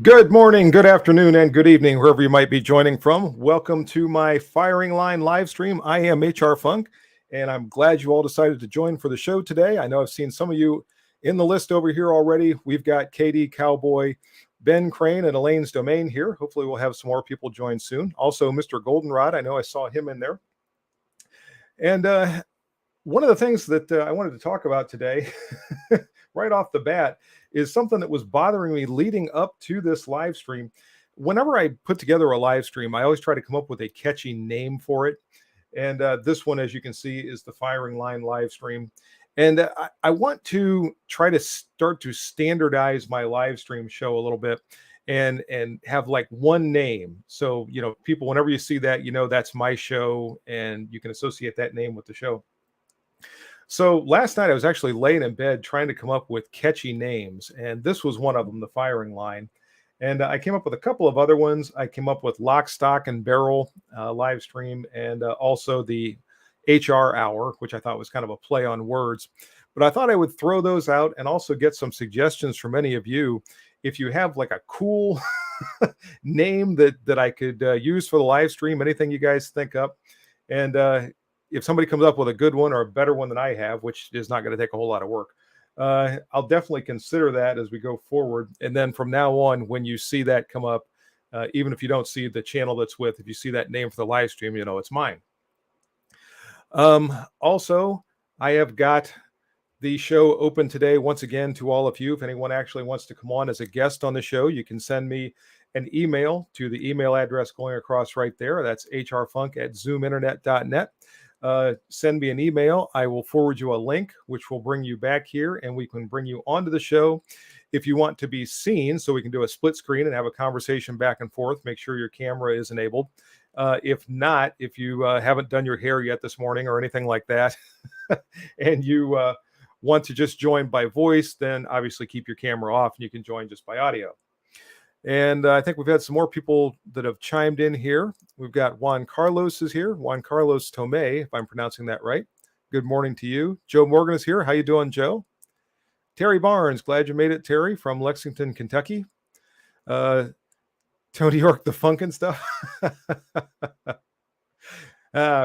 Good morning, good afternoon, and good evening, wherever you might be joining from. Welcome to my Firing Line live stream. I am HR Funk, and I'm glad you all decided to join for the show today. I know I've seen some of you in the list over here already. We've got Katie, Cowboy, Ben Crane, and Elaine's Domain here. Hopefully, we'll have some more people join soon. Also, Mr. Goldenrod, I know I saw him in there. And one of the things that I wanted to talk about today, right off the bat, is something that was bothering me leading up to this live stream. Whenever I put together a live stream, I always try to come up with a catchy name for it. And this one, as you can see, is the Firing Line live stream. And I want to try to start to standardize my live stream show a little bit and have like one name. So, people, whenever you see that, that's my show, and you can associate that name with the show. So last night I was actually laying in bed trying to come up with catchy names, and this was one of them, the Firing Line. And I came up with a couple of other ones. I came up with Lock, Stock, and Barrel live stream, and also the HR Hour, which I thought was kind of a play on words. But I thought I would throw those out and also get some suggestions from any of you. If you have like a cool name that I could use for the live stream, anything you guys think up. And if somebody comes up with a good one or a better one than I have, which is not going to take a whole lot of work, I'll definitely consider that as we go forward. And then from now on, when you see that come up, even if you don't see the channel that's with, if you see that name for the live stream, it's mine. Also, I have got the show open today once again to all of you. If anyone actually wants to come on as a guest on the show, you can send me an email to the email address going across right there. That's hrfunk@zoominternet.net. Send me an email. I will forward you a link, which will bring you back here, and we can bring you onto the show. If you want to be seen, so we can do a split screen and have a conversation back and forth, make sure your camera is enabled. If not, if you haven't done your hair yet this morning or anything like that, and you want to just join by voice, then obviously keep your camera off and you can join just by audio. And I think we've had some more people that have chimed in here. We've got Juan Carlos is here. Juan Carlos Tomei, if I'm pronouncing that right. Good morning to you. Joe Morgan is here. How you doing, Joe? Terry Barnes, glad you made it, Terry, from Lexington, Kentucky. Tony York, the funk and stuff.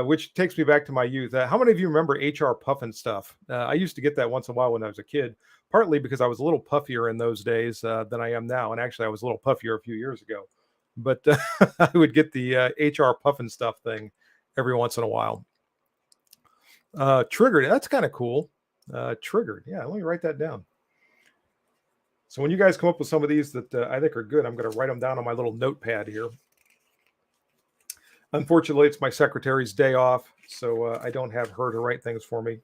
Which takes me back to my youth. How many of you remember HR Puffin stuff? I used to get that once in a while when I was a kid, partly because I was a little puffier in those days than I am now. And actually, I was a little puffier a few years ago. But I would get the HR Puffin stuff thing every once in a while. Triggered, that's kind of cool. Triggered, yeah, let me write that down. So when you guys come up with some of these that I think are good, I'm going to write them down on my little notepad here. Unfortunately, it's my secretary's day off, so I don't have her to write things for me.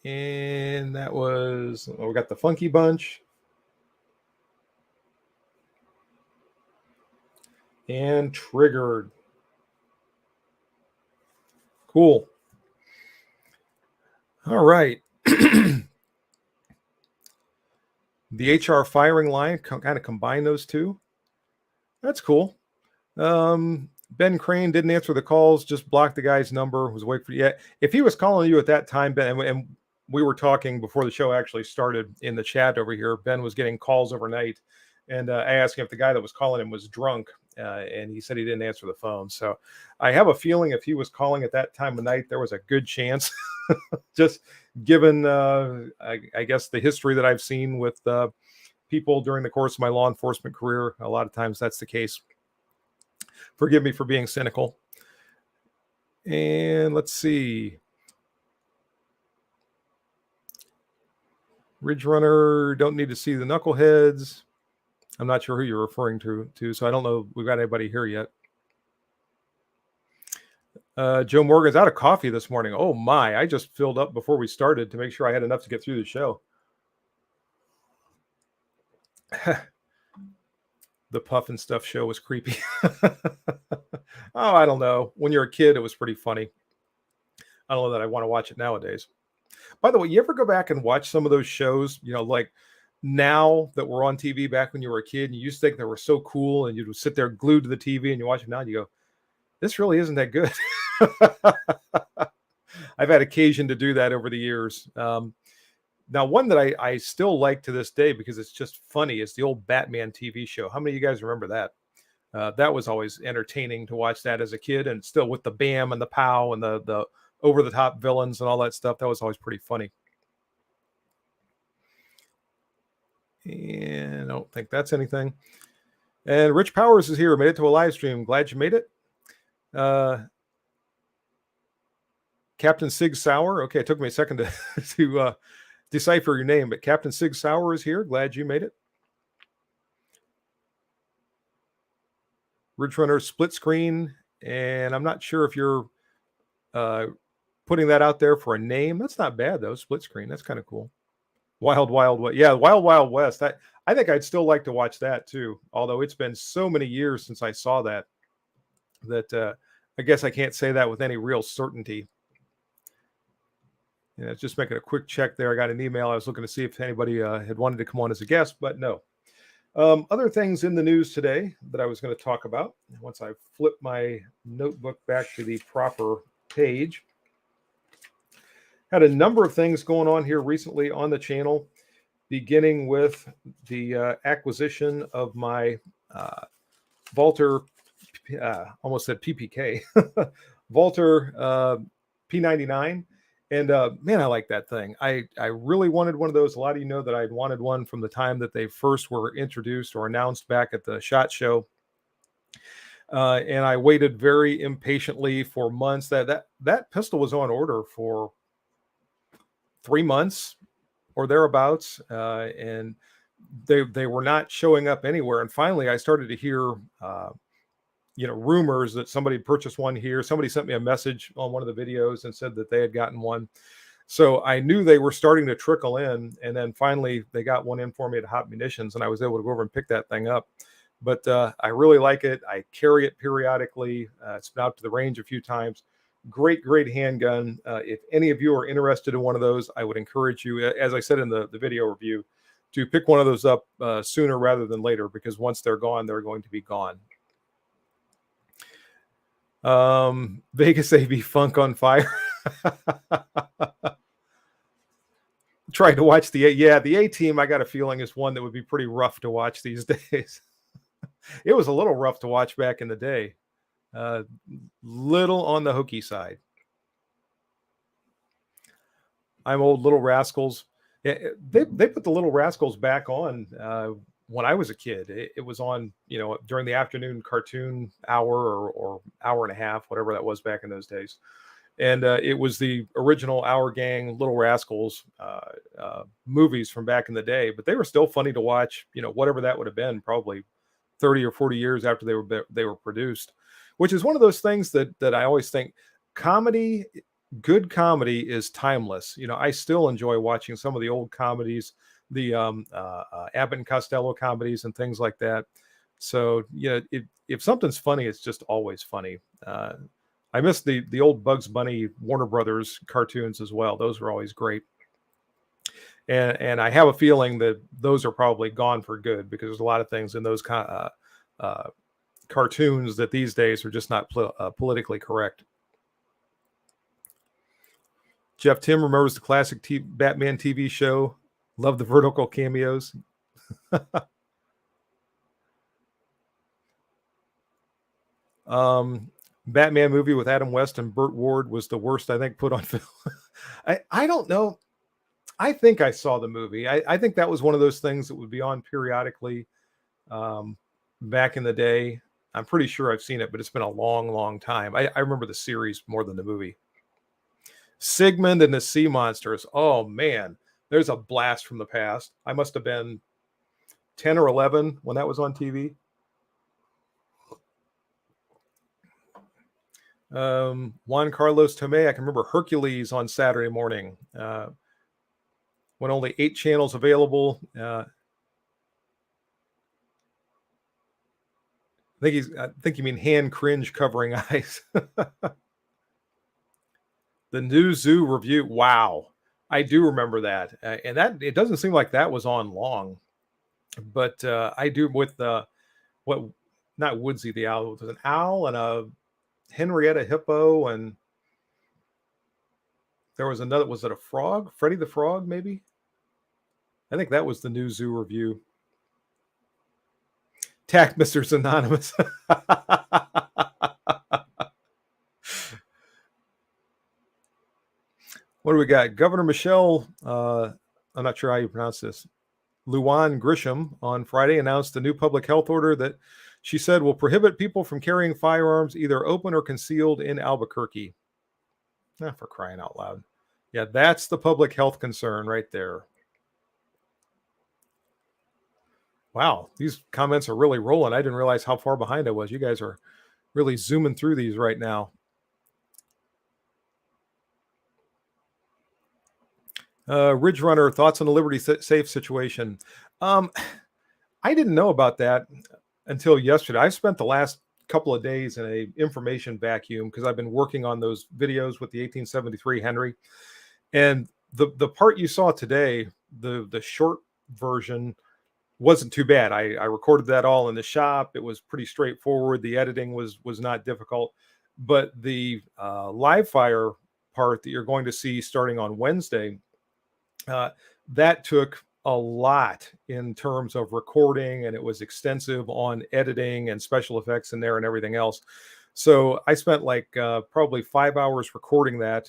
And that was, we got the Funky Bunch. And Triggered. Cool. All right. The HR Firing Line, kind of combine those two. That's cool. Ben Crane didn't answer the calls, just blocked the guy's number, was waiting for you. Yeah, if he was calling you at that time, Ben, and we were talking before the show actually started in the chat over here, Ben was getting calls overnight, and I asked him if the guy that was calling him was drunk, and he said he didn't answer the phone. So I have a feeling if he was calling at that time of night, there was a good chance, just given, I guess, the history that I've seen with people during the course of my law enforcement career. A lot of times that's the case. Forgive me for being cynical. And let's see. Ridge Runner, don't need to see the knuckleheads. I'm not sure who you're referring to, so I don't know if we've got anybody here yet. Joe Morgan's out of coffee this morning. Oh my, I just filled up before we started to make sure I had enough to get through the show. The Puffin Stuff show was creepy. Oh, I don't know. When you're a kid, it was pretty funny. I don't know that I want to watch it nowadays. By the way, you ever go back and watch some of those shows, like now that we're on TV back when you were a kid, and you used to think they were so cool, and you'd sit there glued to the TV and you watch it now and you go, this really isn't that good. I've had occasion to do that over the years. Now, one that I still like to this day because it's just funny is the old Batman TV show. How many of you guys remember that? That was always entertaining to watch that as a kid, and still with the bam and the pow and the over the top villains and all that stuff. That was always pretty funny. And I don't think that's anything. And Rich Powers is here. Made it to a live stream. Glad you made it. Captain Sig Sauer. Okay, it took me a second to decipher your name, but Captain Sig Sauer is here. Glad you made it. Ridge Runner split screen, and I'm not sure if you're putting that out there for a name. That's not bad though. Split screen. That's kind of cool. Wild Wild West. Yeah, Wild Wild West. I think I'd still like to watch that too. Although it's been so many years since I saw that I guess I can't say that with any real certainty. Yeah, just making a quick check there. I got an email. I was looking to see if anybody had wanted to come on as a guest, but no. Other things in the news today that I was going to talk about once I flip my notebook back to the proper page. Had a number of things going on here recently on the channel, beginning with the acquisition of my Walter, almost said PPK, Walter P99. And man, I like that thing. I really wanted one of those. A lot of you know that I'd wanted one from the time that they first were introduced or announced back at the SHOT Show. And I waited very impatiently for months. That pistol was on order for 3 months or thereabouts, and they were not showing up anywhere. And finally, I started to hear rumors that somebody purchased one here. Somebody sent me a message on one of the videos and said that they had gotten one. So I knew they were starting to trickle in. And then finally they got one in for me at Hot Munitions, and I was able to go over and pick that thing up. But I really like it. I carry it periodically. It's been out to the range a few times. Great handgun. If any of you are interested in one of those, I would encourage you, as I said in the video review, to pick one of those up sooner rather than later, because once they're gone, they're going to be gone. Vegas AV Funk on fire. Tried to watch the A Team. I got a feeling is one that would be pretty rough to watch these days. It was a little rough to watch back in the day. Little on the hooky side. I'm old Little Rascals. Yeah, they put the Little Rascals back on when I was a kid. It was on, during the afternoon cartoon hour or hour and a half, whatever that was back in those days. And it was the original Our Gang, Little Rascals movies from back in the day. But they were still funny to watch, whatever that would have been, probably 30 or 40 years after they were produced, which is one of those things that I always think comedy, good comedy is timeless. I still enjoy watching some of the old comedies, the Abbott and Costello comedies and things like that. So if something's funny, it's just always funny. I miss the old Bugs Bunny Warner Brothers cartoons as well. Those were always great. And I have a feeling that those are probably gone for good, because there's a lot of things in those cartoons that these days are just not politically correct. Jeff Tim remembers the classic Batman TV show. Love the vertical cameos. Batman movie with Adam West and Burt Ward was the worst, I think, put on film. I don't know. I think I saw the movie. I think that was one of those things that would be on periodically back in the day. I'm pretty sure I've seen it, but it's been a long time. I remember the series more than the movie. Sigmund and the Sea Monsters. Oh, man. There's a blast from the past. I must have been 10 or 11 when that was on TV. Juan Carlos Tomei. I can remember Hercules on Saturday morning. When only 8 channels available. I think you mean hand cringe covering eyes. The new Zoo review. Wow. I do remember that. And that it doesn't seem like that was on long. But I do with not Woodsy the owl. It was an owl and a Henrietta hippo, and there was another. Was it a frog? Freddy the Frog, maybe? I think that was the new zoo review. Tack Mr. Anonymous. What do we got? Governor Michelle, I'm not sure how you pronounce this, Luan Grisham on Friday announced a new public health order that she said will prohibit people from carrying firearms either open or concealed in Albuquerque. For crying out loud. Yeah, that's the public health concern right there. Wow, these comments are really rolling. I didn't realize how far behind I was. You guys are really zooming through these right now. Ridge Runner, thoughts on the Liberty Safe situation? I didn't know about that until yesterday. I've spent the last couple of days in a information vacuum because I've been working on those videos with the 1873 Henry. And the part you saw today, the short version, wasn't too bad. I recorded that all in the shop. It was pretty straightforward. The editing was not difficult. But the live fire part that you're going to see starting on Wednesday, that took a lot in terms of recording, and it was extensive on editing and special effects in there and everything else. So I spent like probably 5 hours recording that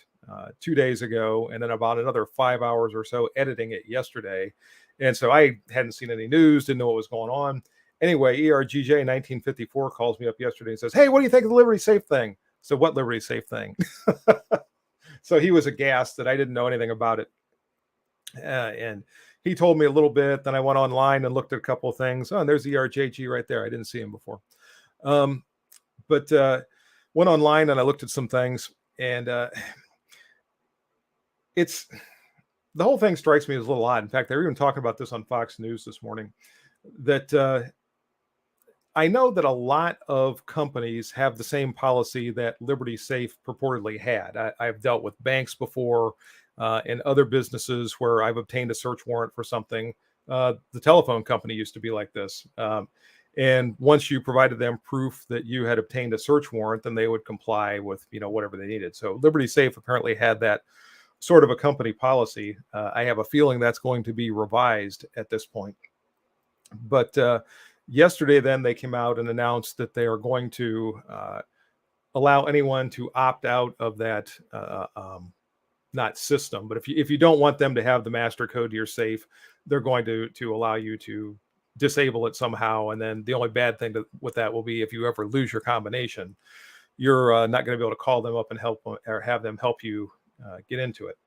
2 days ago, and then about another 5 hours or so editing it yesterday. And so I hadn't seen any news, didn't know what was going on. Anyway, ERGJ 1954 calls me up yesterday and says, "Hey, what do you think of the Liberty Safe thing?" So what Liberty Safe thing? So he was aghast that I didn't know anything about it. And he told me a little bit. Then I went online and looked at a couple of things. Oh, and there's ERJG right there. I didn't see him before. But went online and I looked at some things, and it's the whole thing strikes me as a little odd. In fact, they were even talking about this on Fox News this morning, that I know that a lot of companies have the same policy that Liberty Safe purportedly had. I've dealt with banks before and other businesses where I've obtained a search warrant for something. The telephone company used to be like this. And once you provided them proof that you had obtained a search warrant, then they would comply with, whatever they needed. So Liberty Safe apparently had that sort of a company policy. I have a feeling that's going to be revised at this point. But yesterday, then they came out and announced that they are going to allow anyone to opt out of that, not system, but if you don't want them to have the master code to your safe, they're going to allow you to disable it somehow. And then the only bad thing with that will be if you ever lose your combination, you're not going to be able to call them up and help or have them help you get into it.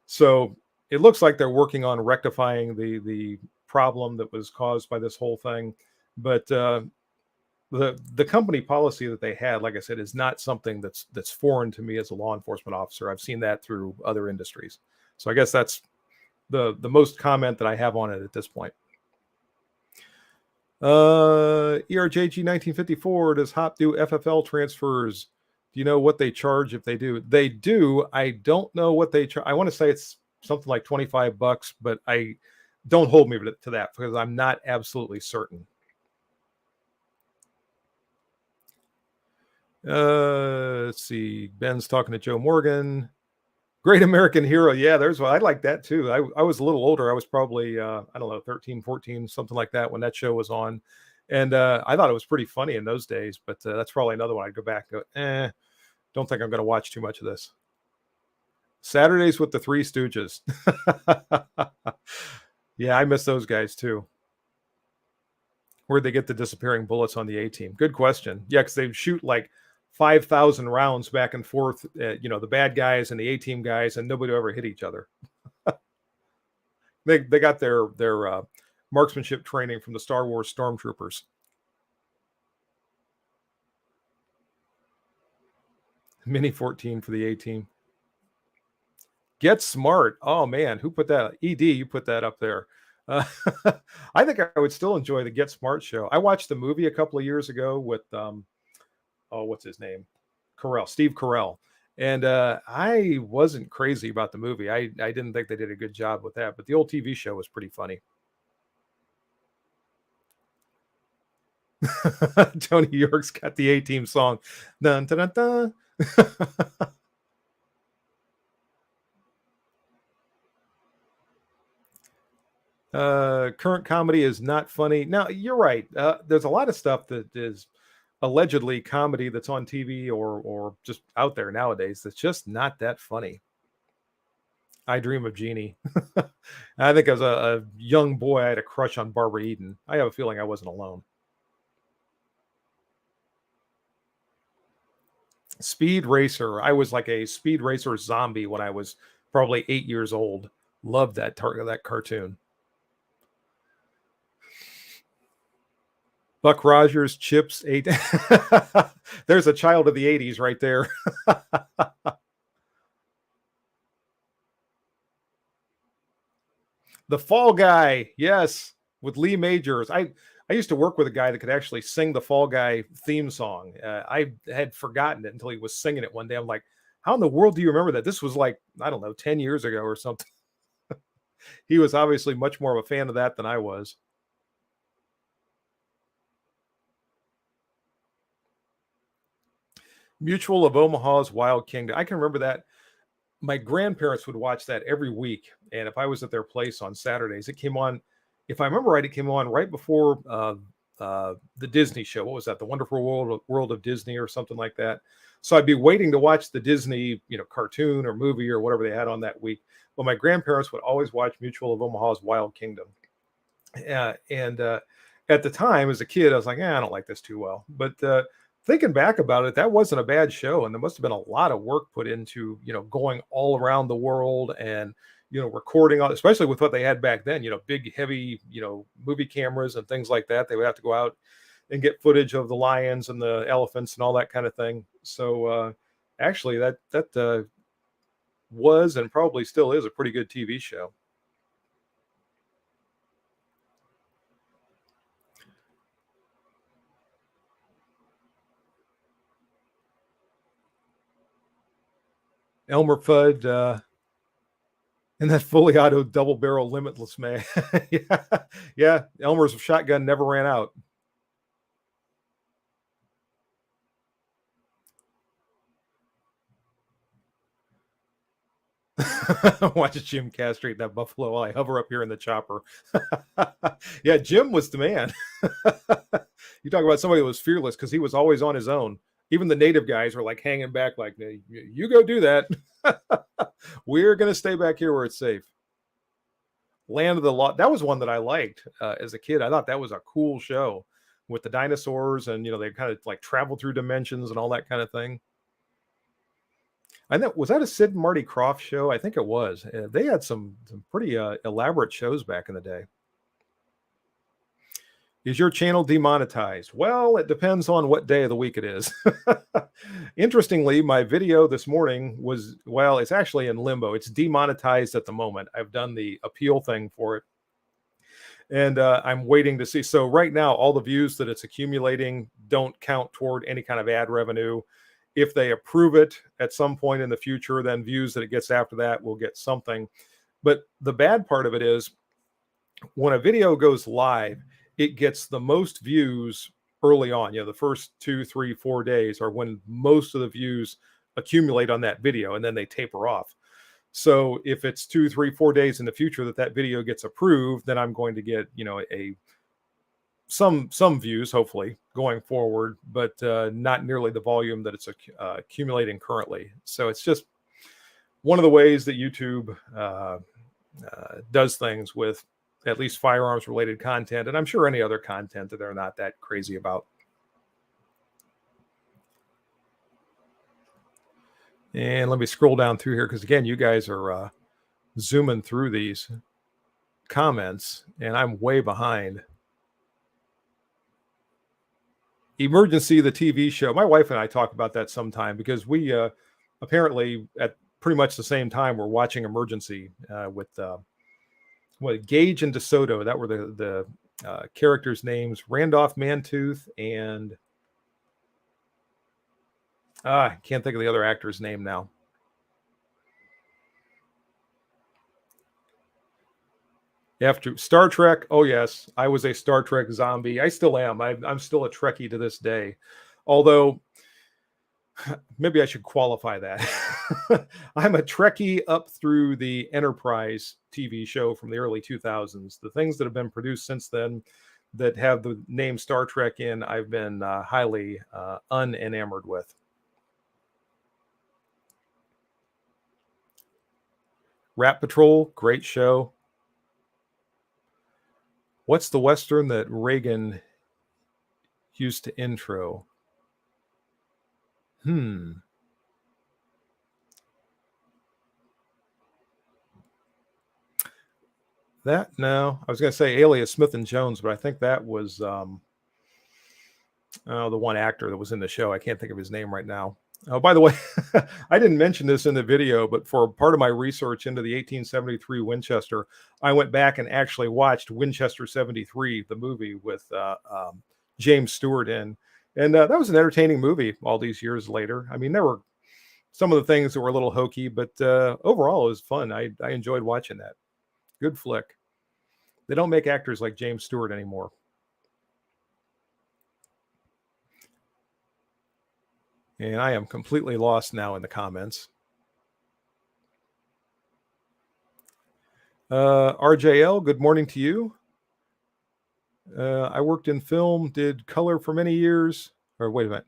So it looks like they're working on rectifying the problem that was caused by this whole thing. But the company policy that they had, like I said, is not something that's foreign to me as a law enforcement officer. I've seen that through other industries. So I guess that's the most comment that I have on it at this point. ERJG 1954, does HOP do FFL transfers? Do you know what they charge if they do? They do. I don't know what they charge. I want to say it's something like $25, but I don't hold me to that because I'm not absolutely certain. Let's see. Ben's talking to Joe Morgan. Great American Hero. Yeah, there's one. I like that too. I was a little older. I was probably, I don't know, 13, 14, something like that when that show was on. And I thought it was pretty funny in those days, but that's probably another one I'd go back and go, don't think I'm going to watch too much of this. Saturdays with the Three Stooges. Yeah, I miss those guys too. Where'd they get the disappearing bullets on the A-team? Good question. Yeah, because they'd shoot like 5,000 rounds back and forth, the bad guys and the A-team guys, and nobody ever hit each other. They got their marksmanship training from the Star Wars stormtroopers. Mini 14 for the A-team. Get Smart. Oh man, who put that? ED, you put that up there. I think I would still enjoy the Get Smart show. I watched the movie a couple of years ago with what's his name? Steve Carell. And I wasn't crazy about the movie. I didn't think they did a good job with that, but the old TV show was pretty funny. Tony York's got the A-team song. Dun, dun, dun, dun. Current comedy is not funny. Now, you're right. There's a lot of stuff that is allegedly comedy that's on TV or just out there nowadays that's just not that funny. I Dream of Jeannie. I think as a young boy, I had a crush on Barbara Eden. I have a feeling I wasn't alone. Speed Racer. I was like a Speed Racer zombie when I was probably 8 years old. Loved that cartoon. Buck Rogers, Chips, eight. There's a child of the 80s right there. The Fall Guy, yes, with Lee Majors. I used to work with a guy that could actually sing the Fall Guy theme song. I had forgotten it until he was singing it one day. I'm like, how in the world do you remember that? This was like, I don't know, 10 years ago or something. He was obviously much more of a fan of that than I was. Mutual of Omaha's Wild Kingdom. I can remember that. My grandparents would watch that every week. And if I was at their place on Saturdays, it came on, if I remember right, it came on right before the Disney show. What was that? The Wonderful World of Disney or something like that. So I'd be waiting to watch the Disney, cartoon or movie or whatever they had on that week. But my grandparents would always watch Mutual of Omaha's Wild Kingdom. And at the time, as a kid, I was like, I don't like this too well. But thinking back about it, that wasn't a bad show. And there must have been a lot of work put into, going all around the world and, recording, especially with what they had back then, big, heavy, movie cameras and things like that. They would have to go out and get footage of the lions and the elephants and all that kind of thing. So actually, that was and probably still is a pretty good TV show. Elmer Fudd, and that fully auto double barrel limitless man. Yeah, yeah. Elmer's shotgun never ran out. Watch Jim castrate that buffalo while I hover up here in the chopper. Yeah, Jim was the man. You talk about somebody who was fearless because he was always on his own. Even the native guys were like hanging back, like, you go do that. We're going to stay back here where it's safe. Land of the Lost. That was one that I liked as a kid. I thought that was a cool show with the dinosaurs and, they kind of like travel through dimensions and all that kind of thing. I know, was that a Sid and Marty Krofft show? I think it was. They had some pretty elaborate shows back in the day. Is your channel demonetized? Well, it depends on what day of the week it is. Interestingly, my video this morning was, well, it's actually in limbo. It's demonetized at the moment. I've done the appeal thing for it. And I'm waiting to see. So right now, all the views that it's accumulating don't count toward any kind of ad revenue. If they approve it at some point in the future, then views that it gets after that will get something. But the bad part of it is when a video goes live, it gets the most views early on. The first 2, 3, 4 days are when most of the views accumulate on that video, and then they taper off. So if it's 2, 3, 4 days in the future that video gets approved, then I'm going to get, some views, hopefully, going forward, but not nearly the volume that it's accumulating currently. So it's just one of the ways that YouTube does things with at least firearms related content, and I'm sure any other content that they're not that crazy about. And let me scroll down through here because again, you guys are zooming through these comments and I'm way behind. Emergency, the TV show. My wife and I talk about that sometime because we apparently at pretty much the same time we're watching Emergency with Gage and DeSoto. That were the characters' names. Randolph Mantooth and I can't think of the other actor's name now. After Star Trek, oh yes, I was a Star Trek zombie. I still am. I'm still a Trekkie to this day. Although maybe I should qualify that. I'm a Trekkie up through the Enterprise TV show from the early 2000s. The things that have been produced since then that have the name Star Trek in, I've been highly unenamored with. Rat Patrol, great show. What's the Western that Reagan used to intro? That, no, I was going to say Alias Smith and Jones, but I think that was the one actor that was in the show. I can't think of his name right now. Oh, by the way, I didn't mention this in the video, but for part of my research into the 1873 Winchester, I went back and actually watched Winchester 73, the movie with James Stewart in. And that was an entertaining movie all these years later. I mean, there were some of the things that were a little hokey, but overall it was fun. I enjoyed watching that. Good flick. They don't make actors like James Stewart anymore. And I am completely lost now in the comments. RJL, good morning to you. I worked in film, did color for many years. Or wait a minute.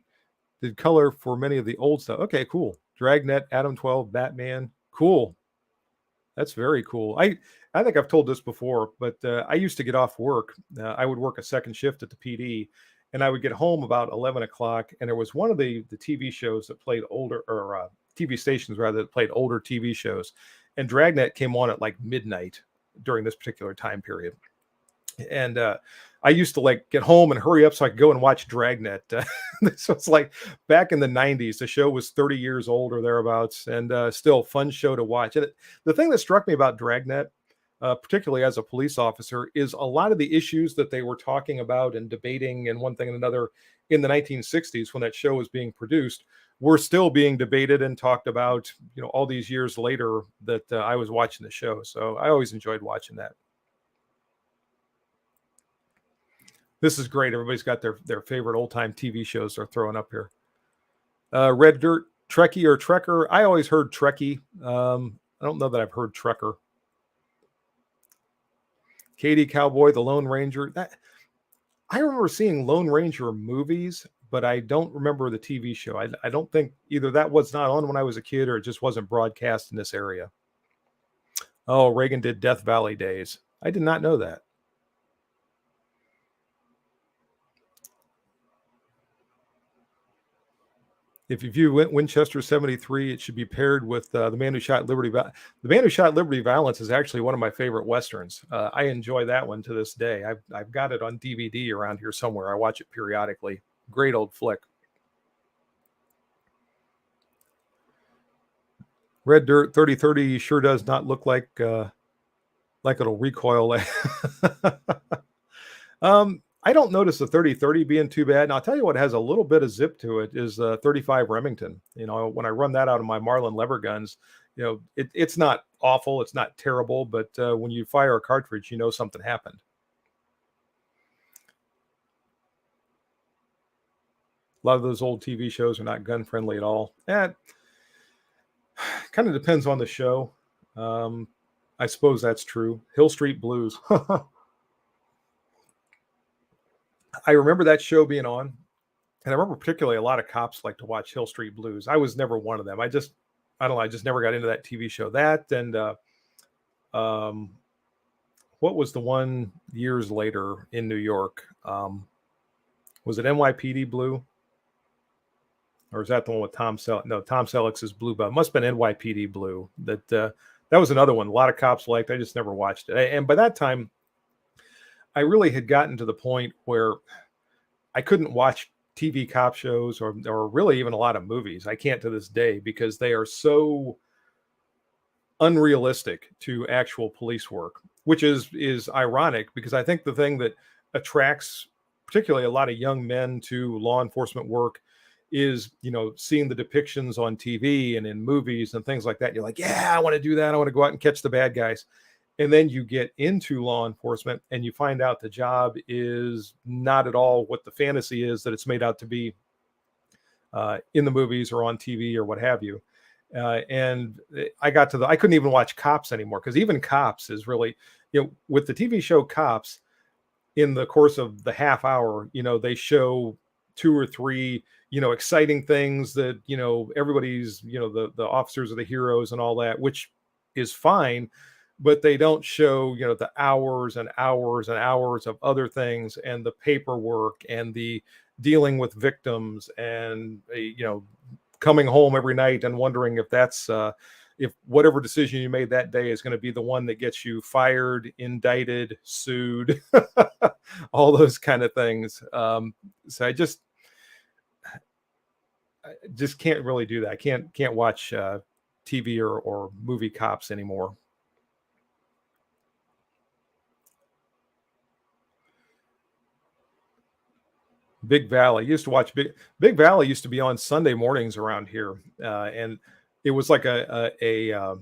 Did color for many of the old stuff. Okay, cool. Dragnet, Adam 12, Batman. Cool. That's very cool. I think I've told this before, but I used to get off work. I would work a second shift at the PD, and I would get home about 11 o'clock. And there was one of the TV shows that played older, or TV stations rather, that played older TV shows. And Dragnet came on at like midnight during this particular time period. And I used to like get home and hurry up so I could go and watch Dragnet. So it's like back in the 90s, the show was 30 years old or thereabouts, and still fun show to watch. And the thing that struck me about Dragnet, particularly as a police officer, is a lot of the issues that they were talking about and debating and one thing and another in the 1960s when that show was being produced were still being debated and talked about, all these years later that I was watching the show. So I always enjoyed watching that. This is great. Everybody's got their favorite old-time TV shows they're throwing up here. Red Dirt, Trekkie or Trekker? I always heard Trekkie. I don't know that I've heard Trekker. Katie Cowboy, The Lone Ranger. I remember seeing Lone Ranger movies, but I don't remember the TV show. I don't think either that was not on when I was a kid or it just wasn't broadcast in this area. Oh, Reagan did Death Valley Days. I did not know that. If you view Winchester 73, it should be paired with The Man Who Shot Liberty. The Man Who Shot Liberty Valance is actually one of my favorite Westerns. I enjoy that one to this day. I've got it on DVD around here somewhere. I watch it periodically. Great old flick. Red Dirt 3030 sure does not look like it'll recoil. I don't notice the 3030 being too bad. And I'll tell you what has a little bit of zip to it is 35 Remington. When I run that out of my Marlin lever guns, it's not awful. It's not terrible. But when you fire a cartridge, something happened. A lot of those old TV shows are not gun friendly at all. Kind of depends on the show. I suppose that's true. Hill Street Blues. I remember that show being on, and I remember particularly a lot of cops like to watch Hill Street Blues. I was never one of them. I don't know. I just never got into that TV show. That and what was the one years later in New York? Was it NYPD Blue? Or is that the one with Tom Selleck? No, Tom Selleck's is Blue, but it must have been NYPD Blue. That was another one a lot of cops liked. I just never watched it. And by that time, I really had gotten to the point where I couldn't watch TV cop shows or really even a lot of movies. I can't to this day because they are so unrealistic to actual police work, which is ironic because I think the thing that attracts particularly a lot of young men to law enforcement work is, seeing the depictions on TV and in movies and things like that. You're like, yeah, I want to do that. I want to go out and catch the bad guys. And then you get into law enforcement and you find out the job is not at all what the fantasy is that it's made out to be. in the movies or on TV or what have you. And I couldn't even watch Cops anymore, because even Cops is really, with the TV show Cops, in the course of the half hour, they show two or three, exciting things that, everybody's, the officers are the heroes and all that, which is fine, but they don't show, the hours and hours and hours of other things, and the paperwork, and the dealing with victims, and, coming home every night and wondering if whatever decision you made that day is going to be the one that gets you fired, indicted, sued, all those kind of things. So I just can't really do that. I can't watch TV or movie Cops anymore. Big Valley used to watch Big Valley used to be on Sunday mornings around here, and it was like a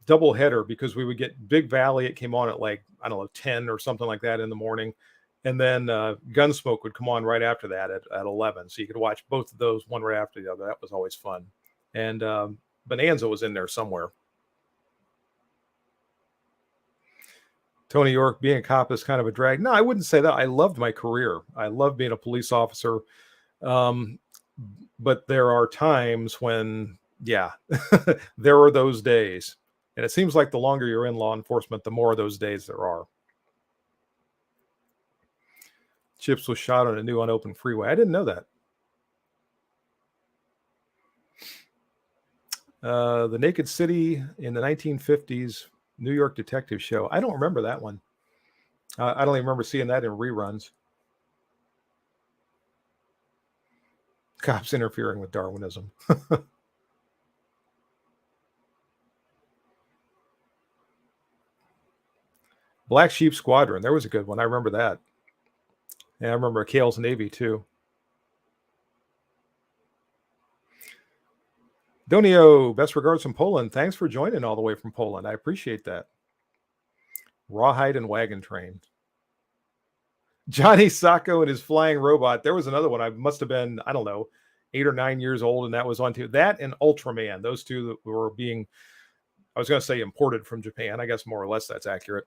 double header, because we would get Big Valley. It came on at, like, I don't know, 10 or something like that in the morning, and then Gunsmoke would come on right after that at 11. So you could watch both of those, one right after the other. That was always fun. And Bonanza was in there somewhere. Tony York, being a cop is kind of a drag. No, I wouldn't say that. I loved my career. I loved being a police officer. But there are times when, yeah, there are those days. And it seems like the longer you're in law enforcement, the more of those days there are. Chips was shot on a new unopened freeway. I didn't know that. The Naked City in the 1950s New York detective show. I don't remember that one. I don't even remember seeing that in reruns. Cops interfering with Darwinism. Black Sheep Squadron. There was a good one. I remember that. And I remember Kale's Navy too. Donio, best regards from Poland. Thanks for joining all the way from Poland. I appreciate that. Rawhide and Wagon Train. Johnny Sacco and his flying robot. There was another one. I must have been, I don't know, 8 or 9 years old, and that was on too. That and Ultraman. Those two that were being, I was going to say imported from Japan. I guess more or less that's accurate.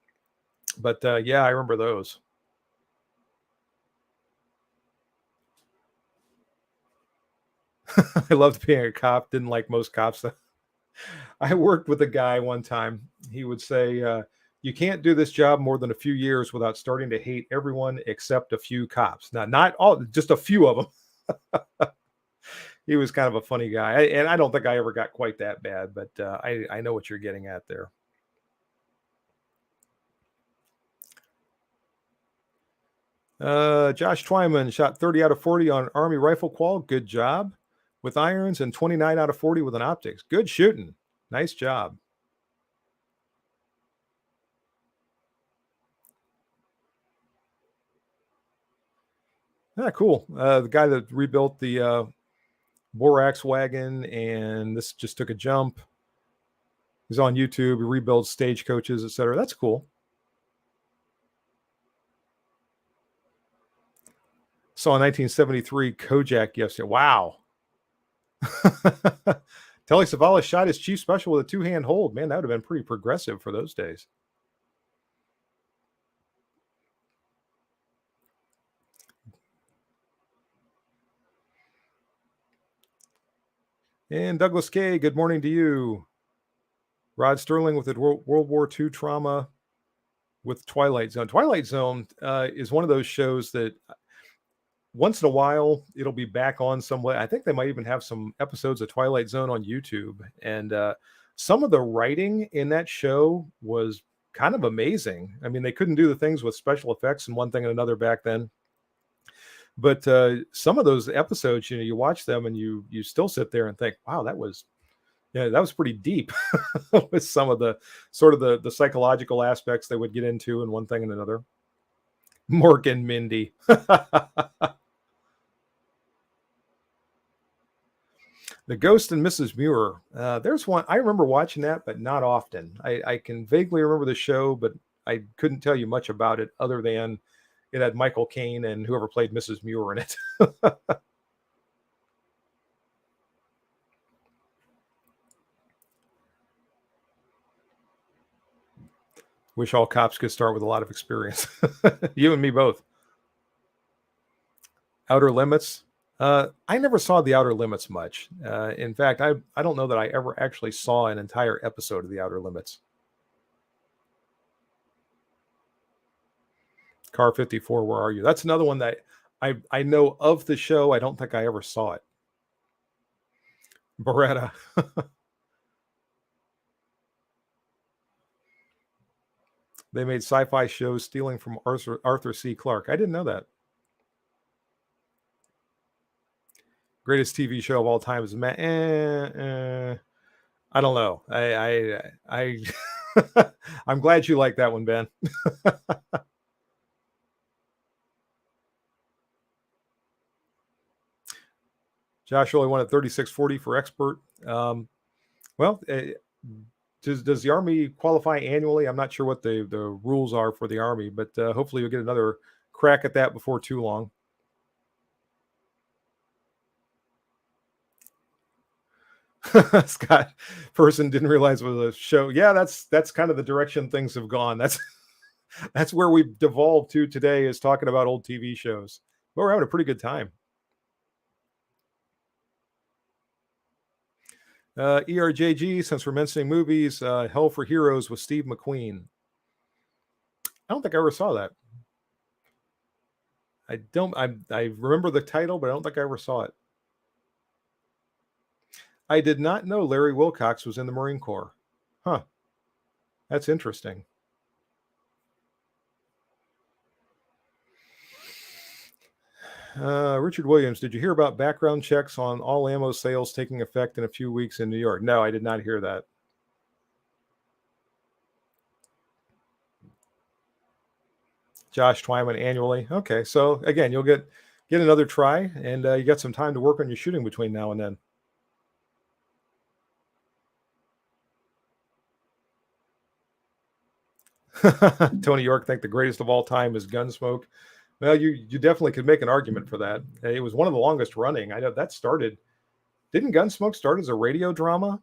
But yeah, I remember those. I loved being a cop. Didn't like most cops. I worked with a guy one time. He would say, you can't do this job more than a few years without starting to hate everyone except a few cops. Now, not all, just a few of them. He was kind of a funny guy. And I don't think I ever got quite that bad, but I know what you're getting at there. Josh Twyman shot 30 out of 40 on Army rifle qual. Good job with irons, and 29 out of 40 with an optics. Good shooting. Nice job. Yeah, cool. The guy that rebuilt the Borax wagon, and this just took a jump. He's on YouTube. He rebuilds stagecoaches, etc. That's cool. Saw a 1973 Kojak yesterday. Wow. Telly Savalas shot his chief special with a two-hand hold. Man, that would have been pretty progressive for those days. And Douglas K., good morning to you. Rod Sterling with the World War II trauma with Twilight Zone. Twilight Zone is one of those shows that once in a while it'll be back on somewhere. I think they might even have some episodes of Twilight Zone on YouTube. And some of the writing in that show was kind of amazing. I mean, they couldn't do the things with special effects and one thing and another back then. But some of those episodes, you watch them and you still sit there and think, wow, that was pretty deep with some of the sort of the psychological aspects they would get into and one thing and another. Mork and Mindy. The Ghost and Mrs. Muir. There's one. I remember watching that, but not often. I can vaguely remember the show, but I couldn't tell you much about it other than it had Michael Caine and whoever played Mrs. Muir in it. Wish all cops could start with a lot of experience. You and me both. Outer Limits. I never saw The Outer Limits much. In fact, I don't know that I ever actually saw an entire episode of The Outer Limits. Car 54, Where Are You? That's another one that I know of the show. I don't think I ever saw it. Beretta. They made sci-fi shows stealing from Arthur C. Clarke. I didn't know that. Greatest TV show of all time is I don't know. I'm glad you like that one, Ben. Josh only wanted 3640 for expert. Well, does the Army qualify annually? I'm not sure what the rules are for the Army, but hopefully you'll get another crack at that before too long. Scott person didn't realize it was a show. Yeah, that's kind of the direction things have gone. That's where we've devolved to today, is talking about old TV shows. But we're having a pretty good time. ERJG, since we're mentioning movies, Hell for Heroes with Steve McQueen. I don't think I ever saw that. I remember the title, but I don't think I ever saw it. I did not know Larry Wilcox was in the Marine Corps. Huh. That's interesting. Richard Williams, did you hear about background checks on all ammo sales taking effect in a few weeks in New York? No, I did not hear that. Josh Twyman annually. Okay, so again, you'll get another try, and you got some time to work on your shooting between now and then. Tony York think the greatest of all time is Gunsmoke. Well, you definitely could make an argument for that. It was one of the longest running. I know that started. Didn't Gunsmoke start as a radio drama?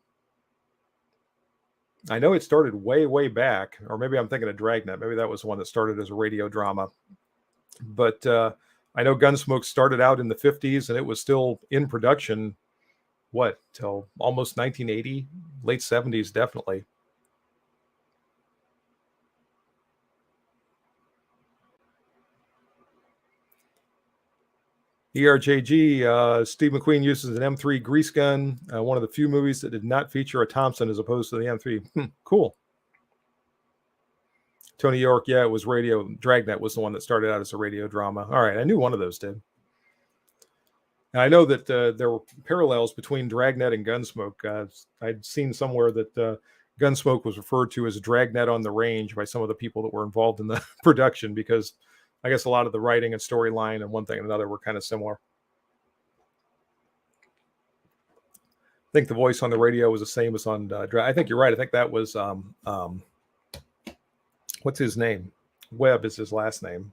I know it started way back, or maybe I'm thinking of Dragnet. Maybe that was the one that started as a radio drama. But I know Gunsmoke started out in the 50s, and it was still in production, till almost 1980, late 70s, definitely. ERJG, Steve McQueen uses an M3 grease gun, one of the few movies that did not feature a Thompson as opposed to the M3. Cool. Tony York, yeah, it was radio. Dragnet was the one that started out as a radio drama. All right, I knew one of those did. And I know that there were parallels between Dragnet and Gunsmoke. I'd seen somewhere that Gunsmoke was referred to as Dragnet on the Range by some of the people that were involved in the production, because I guess a lot of the writing and storyline and one thing and another were kind of similar. I think the voice on the radio was the same as on I think you're right. I think that was what's his name? Webb is his last name.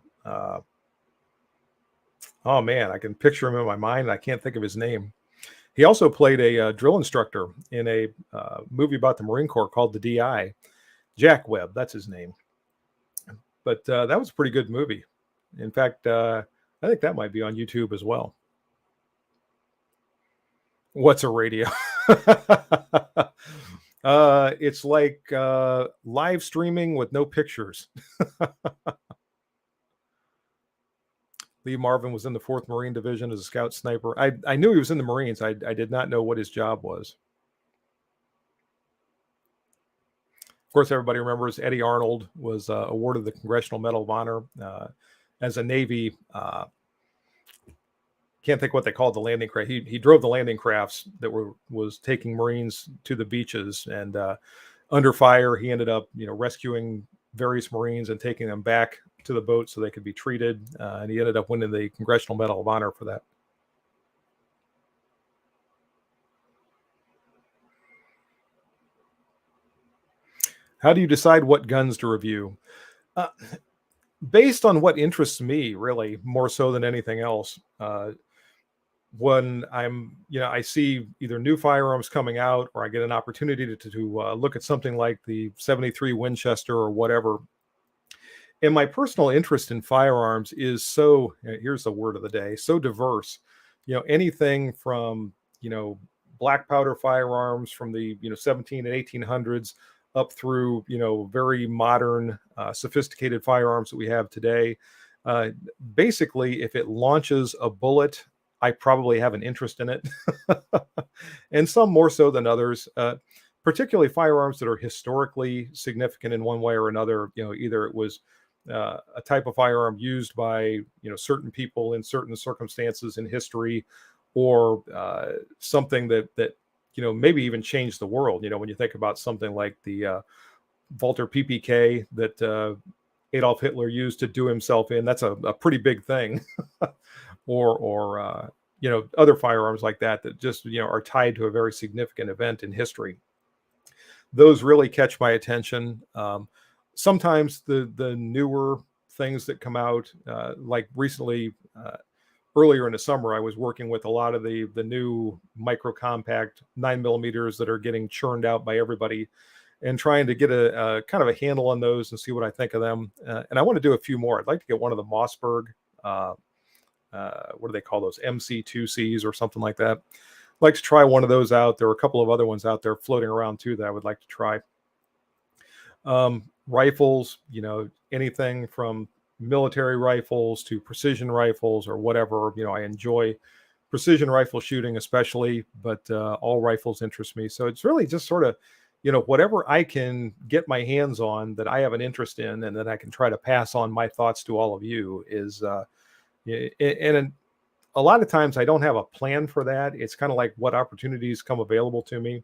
Oh man, I can picture him in my mind, and I can't think of his name. He also played a drill instructor in a movie about the Marine Corps called The DI. Jack Webb, that's his name. But that was a pretty good movie. In fact, I think that might be on YouTube as well. What's a radio? It's like live streaming with no pictures. Lee Marvin was in the 4th Marine Division as a scout sniper. I knew he was in the Marines. I did not know what his job was. Of course, everybody remembers Eddie Arnold was awarded the Congressional Medal of Honor as a Navy. Can't think what they called the landing craft. He drove the landing crafts that was taking Marines to the beaches, and under fire, he ended up rescuing various Marines and taking them back to the boat so they could be treated. And he ended up winning the Congressional Medal of Honor for that. How do you decide what guns to review? Based on what interests me, really, more so than anything else. When I see either new firearms coming out, or I get an opportunity to look at something like the 73 Winchester or whatever, And my personal interest in firearms is so, here's the word of the day, so diverse. Anything from, black powder firearms from the, 17 and 1800s up through, very modern, sophisticated firearms that we have today. Uh, Basically, if it launches a bullet, I probably have an interest in it, and some more so than others. Particularly firearms that are historically significant in one way or another. Either it was a type of firearm used by certain people in certain circumstances in history, or something that maybe even changed the world. When you think about something like the Walter PPK that Adolf Hitler used to do himself in, that's a pretty big thing. or other firearms like that just are tied to a very significant event in history. Those really catch my attention. Sometimes the newer things that come out, like recently, earlier in the summer, I was working with a lot of the new micro compact 9mm that are getting churned out by everybody, and trying to get a kind of a handle on those and see what I think of them. And I want to do a few more. I'd like to get one of the Mossberg. What do they call those? MC2Cs or something like that. I'd like to try one of those out. There are a couple of other ones out there floating around too that I would like to try. Rifles, anything from military rifles to precision rifles or whatever. I enjoy precision rifle shooting especially, but all rifles interest me. So it's really just sort of, whatever I can get my hands on that I have an interest in, and then I can try to pass on my thoughts to all of you is, and a lot of times I don't have a plan for that. It's kind of like what opportunities come available to me.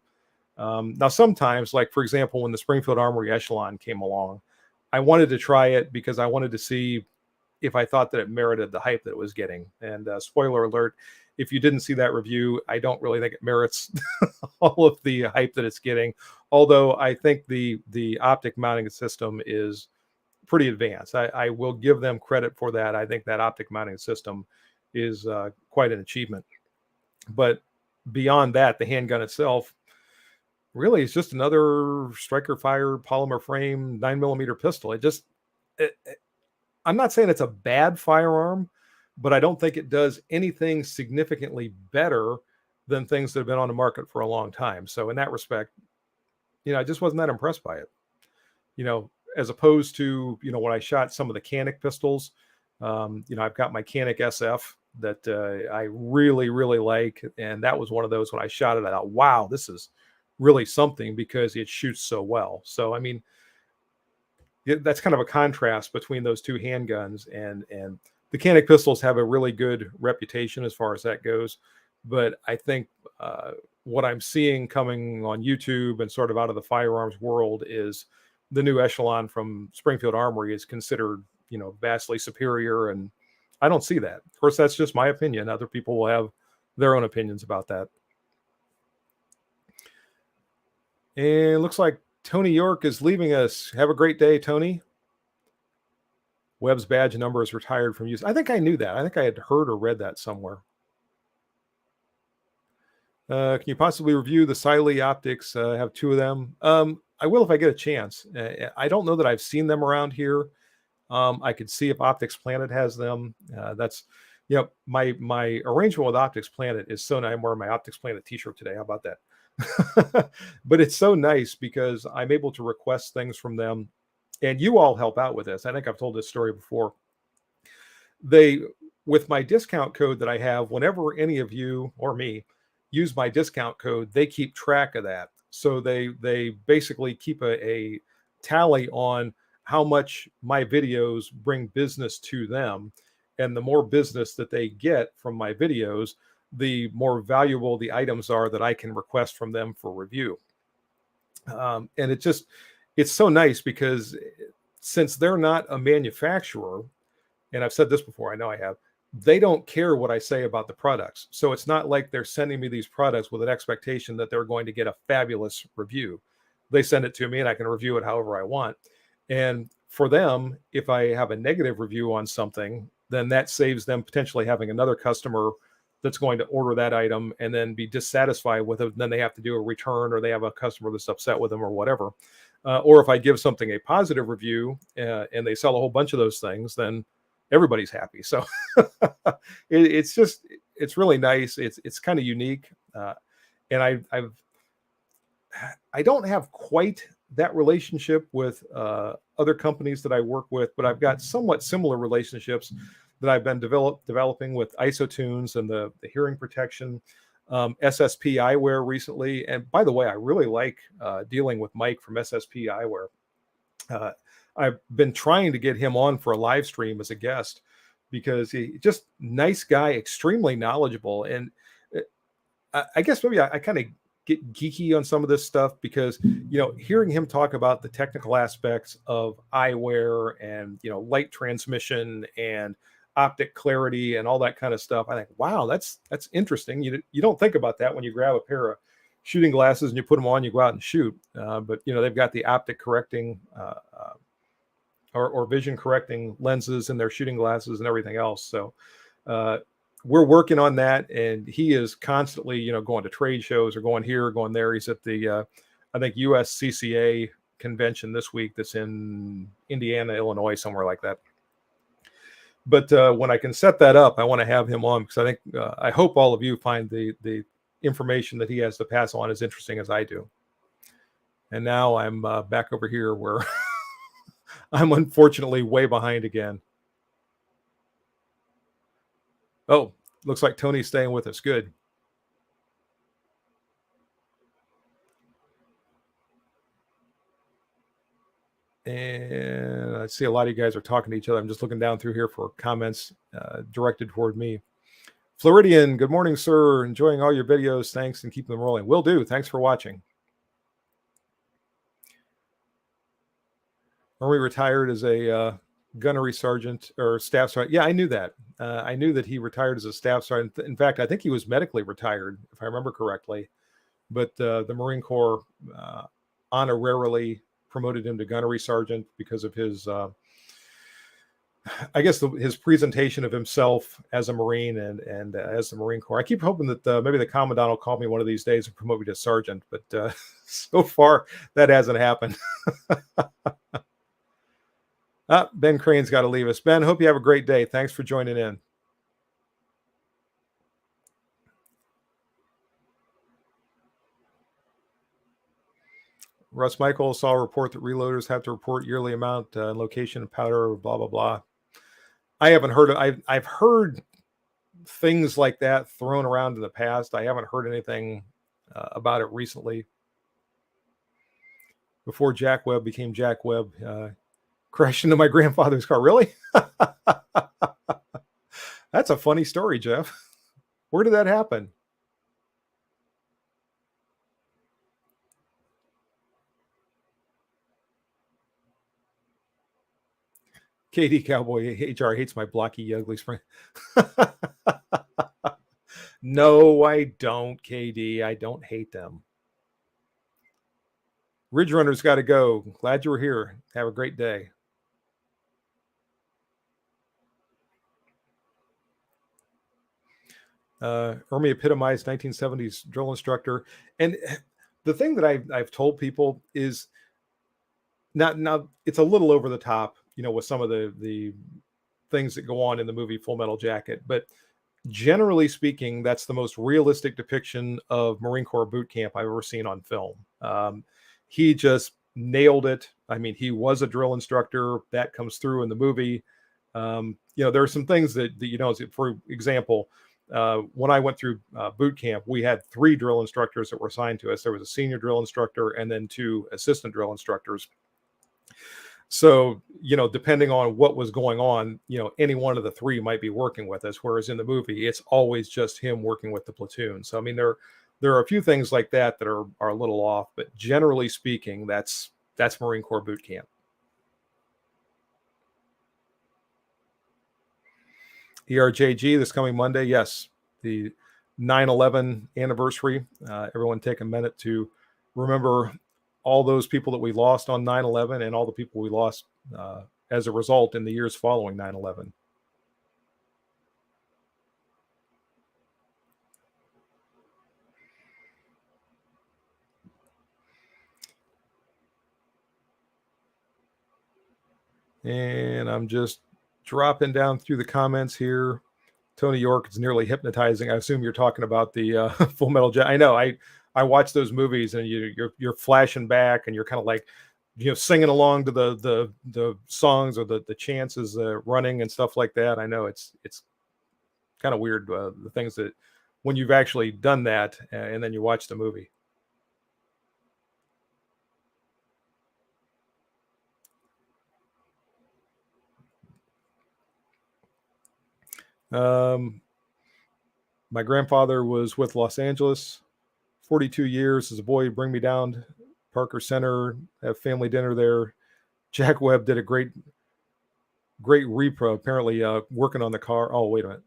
Now, sometimes, like for example, when the Springfield Armory Echelon came along, I wanted to try it because I wanted to see if I thought that it merited the hype that it was getting. And spoiler alert, if you didn't see that review, I don't really think it merits all of the hype that it's getting. Although I think the optic mounting system is pretty advanced. I will give them credit for that. I think that optic mounting system is quite an achievement. But beyond that, the handgun itself really is just another striker fire polymer frame 9mm pistol. I'm not saying it's a bad firearm, but I don't think it does anything significantly better than things that have been on the market for a long time. So in that respect, I just wasn't that impressed by it. As opposed to, when I shot some of the Canic pistols, I've got my Canic SF that I really, really like. And that was one of those when I shot it, I thought, wow, this is really something because it shoots so well. So, I mean, that's kind of a contrast between those two handguns, and the Canic pistols have a really good reputation as far as that goes. But I think what I'm seeing coming on YouTube and sort of out of the firearms world is the new Echelon from Springfield Armory is considered, vastly superior. And I don't see that. Of course, that's just my opinion. Other people will have their own opinions about that. And it looks like Tony York is leaving us. Have a great day, Tony. Webb's badge number is retired from use. I think I knew that. I think I had heard or read that somewhere. Can you possibly review the Siley optics? I have two of them. I will if I get a chance. I don't know that I've seen them around here. I could see if Optics Planet has them. That's, my arrangement with Optics Planet is so nice. I'm wearing my Optics Planet t-shirt today. How about that? But it's so nice because I'm able to request things from them, and you all help out with this. I think I've told this story before. With my discount code that I have, whenever any of you or me use my discount code, they keep track of that. So they basically keep a tally on how much my videos bring business to them. And the more business that they get from my videos, the more valuable the items are that I can request from them for review. And it's so nice because since they're not a manufacturer, and I've said this before, I know I have, they don't care what I say about the products. So it's not like they're sending me these products with an expectation that they're going to get a fabulous review. They send it to me and I can review it however I want. And for them, if I have a negative review on something, then that saves them potentially having another customer that's going to order that item and then be dissatisfied with it. Then they have to do a return, or they have a customer that's upset with them or whatever. Or if I give something a positive review and they sell a whole bunch of those things, then everybody's happy. So it's just it's really nice. It's kind of unique, and I don't have quite that relationship with other companies that I work with, but I've got somewhat similar relationships that I've been developing with IsoTunes and the hearing protection, SSP eyewear recently. And by the way, I really like dealing with Mike from SSP eyewear. Uh, I've been trying to get him on for a live stream as a guest because he just nice guy, extremely knowledgeable, and I guess maybe I kind of get geeky on some of this stuff because hearing him talk about the technical aspects of eyewear and light transmission and optic clarity and all that kind of stuff, I think, wow, that's interesting. You don't think about that when you grab a pair of shooting glasses and you put them on, you go out and shoot. But they've got the optic correcting or vision correcting lenses in their shooting glasses and everything else. So we're working on that, and he is constantly, going to trade shows or going here, or going there. He's at the, I think, USCCA convention this week that's in Indiana, Illinois, somewhere like that. But when I can set that up, I want to have him on because I think, I hope all of you find the information that he has to pass on as interesting as I do. And now I'm back over here where I'm unfortunately way behind again. Oh, looks like Tony's staying with us. Good. And I see a lot of you guys are talking to each other. I'm just looking down through here for comments directed toward me. Floridian, good morning, sir. Enjoying all your videos. Thanks, and keep them rolling. Will do. Thanks for watching. Army retired as a gunnery sergeant or staff sergeant. Yeah, I knew that. I knew that he retired as a staff sergeant. In fact, I think he was medically retired, if I remember correctly. But the Marine Corps honorarily promoted him to gunnery sergeant because of his, I guess, his presentation of himself as a Marine and as the Marine Corps. I keep hoping that maybe the Commandant will call me one of these days and promote me to sergeant, but so far that hasn't happened. Ben Crane's got to leave us. Ben, hope you have a great day. Thanks for joining in. Russ Michael saw a report that reloaders have to report yearly amount and location of powder, blah, blah, blah. I haven't heard of, I've heard things like that thrown around in the past. I haven't heard anything about it recently. Before Jack Webb became Jack Webb, crashed into my grandfather's car. Really? That's a funny story, Jeff. Where did that happen? KD Cowboy HR hates my blocky, ugly spring. No, I don't, KD. I don't hate them. Ridge Runner's got to go. Glad you were here. Have a great day. Ermi epitomized 1970s drill instructor. And the thing that I've told people is now it's a little over the top, with some of the things that go on in the movie Full Metal Jacket, but generally speaking, that's the most realistic depiction of Marine Corps boot camp I've ever seen on film. He just nailed it. I mean, he was a drill instructor. That comes through in the movie. There are some things that, for example, when I went through boot camp, we had 3 drill instructors that were assigned to us. There was a senior drill instructor and then 2 assistant drill instructors. So, depending on what was going on, any one of the 3 might be working with us. Whereas in the movie, it's always just him working with the platoon. So, I mean, there are a few things like that are a little off, but generally speaking, that's Marine Corps boot camp. ERJG this coming Monday. Yes, the 9/11 anniversary. Everyone take a minute to remember all those people that we lost on 9/11 and all the people we lost as a result in the years following 9/11. And I'm just dropping down through the comments here. Tony York is nearly hypnotizing. I assume you're talking about the Full Metal Jacket. I know. I watch those movies, and you're flashing back, and you're kind of like, singing along to the songs or the chances running and stuff like that. I know it's kind of weird, the things that when you've actually done that and then you watch the movie. My grandfather was with Los Angeles 42 years as a boy. He'd bring me down to Parker Center, have family dinner there. Jack Webb did a great repro, apparently working on the car. Oh, wait a minute.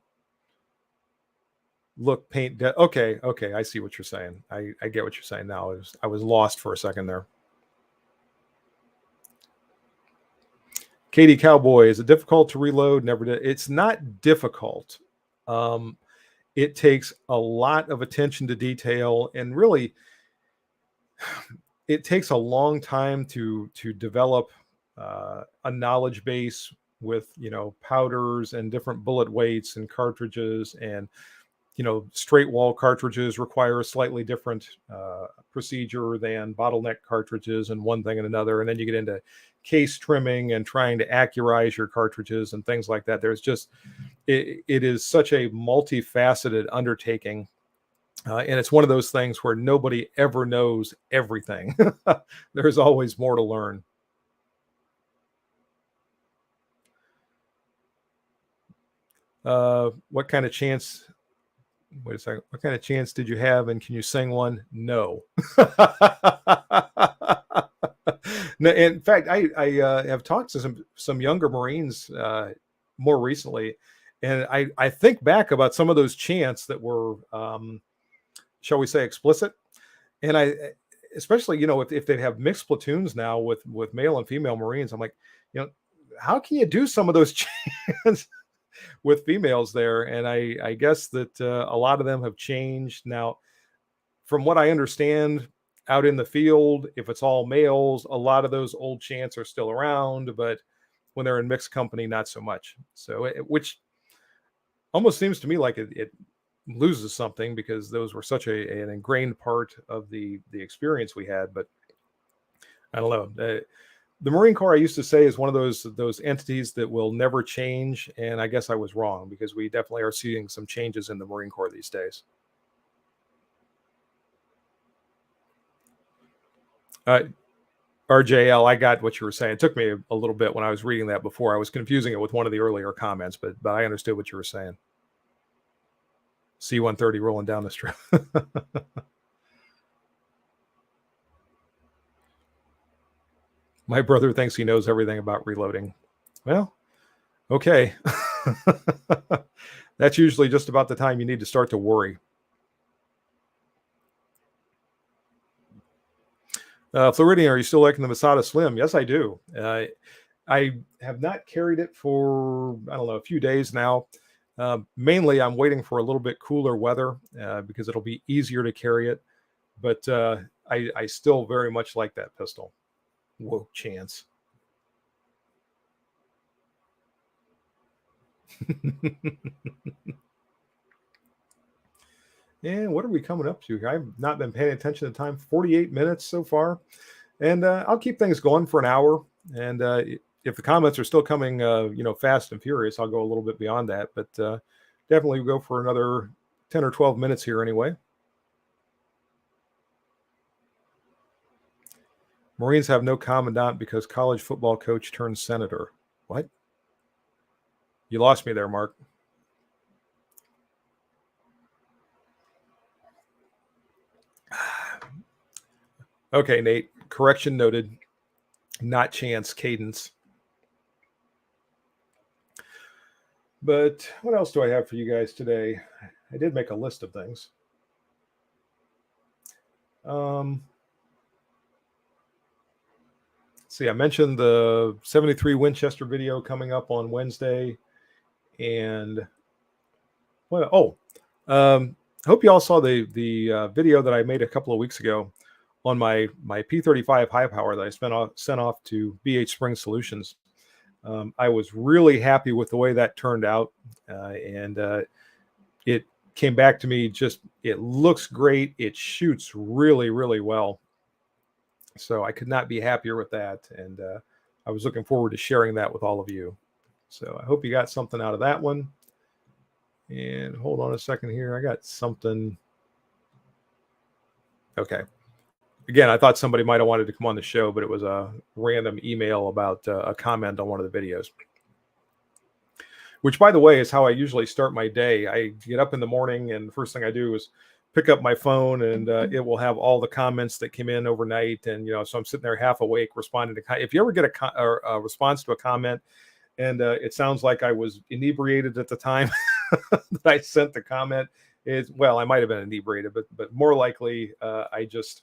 Look, paint. Okay. I see what you're saying. I get what you're saying now. I was lost for a second there. Katie Cowboy, is it difficult to reload? Never did. It's not difficult. It takes a lot of attention to detail, and really, it takes a long time to develop a knowledge base with powders and different bullet weights and cartridges, and straight wall cartridges require a slightly different procedure than bottleneck cartridges, and one thing and another. And then you get into case trimming and trying to accurize your cartridges and things like that. There's just, it is such a multifaceted undertaking. And it's one of those things where nobody ever knows everything. There's always more to learn. What kind of chance? Wait a second. What kind of chance did you have, and can you sing one? No. No, in fact, I have talked to some younger Marines more recently, and I think back about some of those chants that were, shall we say, explicit, and especially if they have mixed platoons now with male and female Marines, I'm like, how can you do some of those chants with females there? And I guess that a lot of them have changed now. From what I understand, out in the field, if it's all males, a lot of those old chants are still around, but when they're in mixed company, not so much. So, which almost seems to me like it loses something, because those were such an ingrained part of the experience we had. But I don't know. The Marine Corps, I used to say, is one of those entities that will never change, and I guess I was wrong, because we definitely are seeing some changes in the Marine Corps these days. RJL, I got what you were saying. It took me a little bit when I was reading that before. I was confusing it with one of the earlier comments, but I understood what you were saying. C-130 rolling down the strip. My brother thinks he knows everything about reloading. Well, okay. That's usually just about the time you need to start to worry. Floridian, are you still liking the Masada Slim? Yes, I do. I have not carried it for, I don't know, a few days now. Mainly, I'm waiting for a little bit cooler weather because it'll be easier to carry it. But I still very much like that pistol. Whoa, chance. And what are we coming up to here? I've not been paying attention to time. 48 minutes so far. And I'll keep things going for an hour. And if the comments are still coming, fast and furious, I'll go a little bit beyond that. But definitely we'll go for another 10 or 12 minutes here anyway. Marines have no commandant because college football coach turned senator. What? You lost me there, Mark. Okay, Nate. Correction noted. Not chance, cadence. But what else do I have for you guys today? I did make a list of things. See, I mentioned the 73 Winchester video coming up on Wednesday. And well, hope you all saw the video that I made a couple of weeks ago on my P35 high power that I sent off to BH Spring Solutions. I was really happy with the way that turned out, and it came back to me just, it looks great. It shoots really, really well. So I could not be happier with that. And I was looking forward to sharing that with all of you. So I hope you got something out of that one. And hold on a second here. I got something. Okay. Again, I thought somebody might have wanted to come on the show, but it was a random email about a comment on one of the videos. Which, by the way, is how I usually start my day. I get up in the morning, and the first thing I do is pick up my phone, and it will have all the comments that came in overnight. And so I'm sitting there half awake responding to. If you ever get a response to a comment, and it sounds like I was inebriated at the time that I sent the comment, I might have been inebriated, but more likely I just